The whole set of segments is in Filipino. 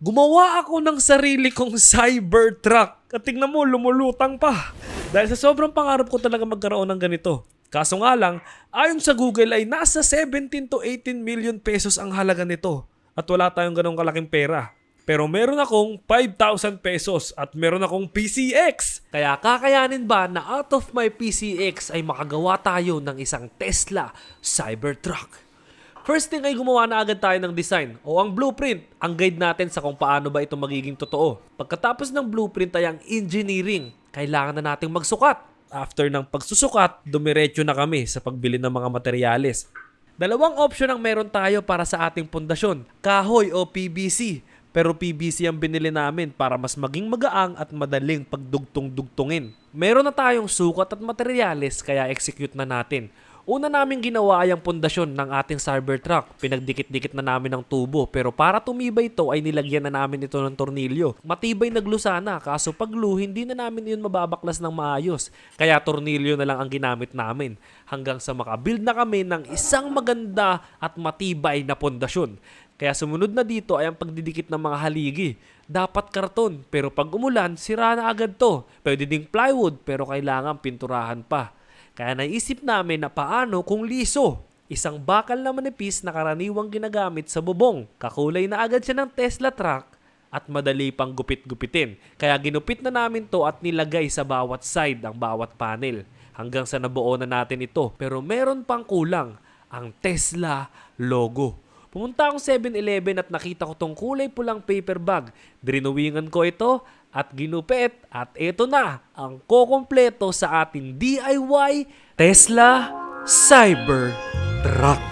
Gumawa ako ng sarili kong Cybertruck. At tingnan mo, lumulutang pa. Dahil sa sobrang pangarap ko talaga magkaroon ng ganito. Kaso nga lang, ayon sa Google ay nasa 17 to 18 million pesos ang halaga nito. At wala tayong ganong kalaking pera. Pero meron akong 5,000 pesos at meron akong PCX. Kaya kakayanin ba na out of my PCX ay makagawa tayo ng isang Tesla Cybertruck? First thing ay gumawa na agad tayo ng design o ang blueprint, ang guide natin sa kung paano ba ito magiging totoo. Pagkatapos ng blueprint ay ang engineering, kailangan na nating magsukat. After ng pagsusukat, dumiretso na kami sa pagbili ng mga materyales. Dalawang option ang meron tayo para sa ating pundasyon, kahoy o PVC. Pero PVC ang binili namin para mas maging magaang at madaling pagdugtong-dugtungin. Meron na tayong sukat at materyales kaya execute na natin. Una namin ginawa ay ang pundasyon ng ating Cybertruck. Pinagdikit-dikit na namin ng tubo pero para tumibay ito ay nilagyan na namin ito ng tornilyo. Matibay na glue sana kaso pag glue hindi na namin yun mababaklas ng maayos. Kaya tornilyo na lang ang ginamit namin hanggang sa makabuild na kami ng isang maganda at matibay na pundasyon. Kaya sumunod na dito ay ang pagdidikit ng mga haligi. Dapat karton pero pag umulan sira na agad to. Pwede ding plywood pero kailangan pinturahan pa. Kaya naisip namin na paano kung liso. Isang bakal na manipis na karaniwang ginagamit sa bubong. Kakulay na agad siya ng Tesla truck at madali pang gupit-gupitin. Kaya ginupit na namin to at nilagay sa bawat side ang bawat panel. Hanggang sa nabuo na natin ito. Pero meron pang kulang, ang Tesla logo. Pumunta akong 7-Eleven at nakita ko tong kulay pulang paper bag. Drinawingan ko ito at ginupit at ito na ang kukumpleto sa ating DIY Tesla Cybertruck.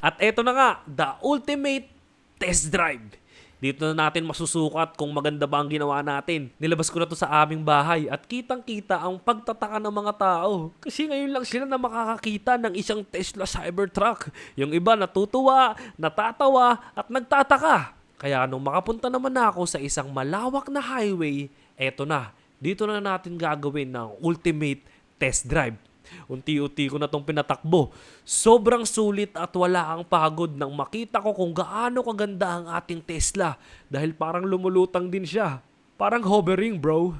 At ito na nga, the ultimate test drive. Dito na natin masusukat kung maganda ba ang ginawa natin. Nilabas ko na to sa aming bahay at kitang-kita ang pagtataka ng mga tao. Kasi ngayon lang sila na makakakita ng isang Tesla Cybertruck. Yung iba natutuwa, natatawa at nagtataka. Kaya nung makapunta naman ako sa isang malawak na highway, eto na. Dito na natin gagawin ng ultimate test drive. Unti-unti ko na tong pinatakbo. Sobrang sulit at wala ang pagod nang makita ko kung gaano kaganda ang ating Tesla dahil parang lumulutang din siya. Parang hovering, bro.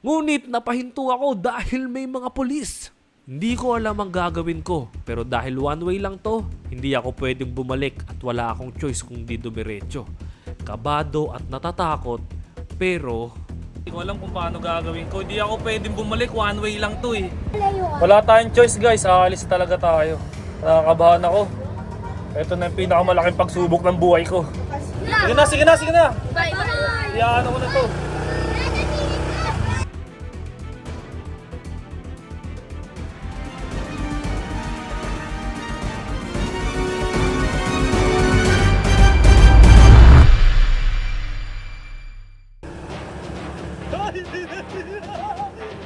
Ngunit napahinto ako dahil may mga pulis. Hindi ko alam ang gagawin ko pero dahil one way lang to, hindi ako pwedeng bumalik at wala akong choice kung di dumiretso. Kabado at natatakot pero hindi ko alam kung paano gagawin ko. Hindi ako pwedeng bumalik. One way lang to eh. Wala tayong choice guys. Aalis talaga tayo. Nakakabahan ako. Ito na yung pinakamalaking pagsubok ng buhay ko. Sige na, sige na, sige na. Bye-bye! Iyaan ako na to.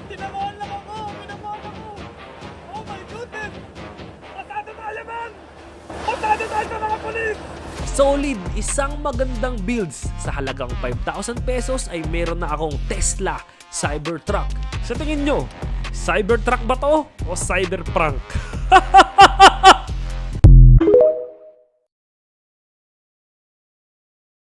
Tinamaan lang ako! Pinamahan ako! Oh my goodness! Pasado tayo man! Pasado tayo sa mga polis! Solid! Isang magandang builds. Sa halagang 5,000 pesos ay meron na akong Tesla Cybertruck. Sa tingin nyo, Cybertruck ba to o Cyberprank?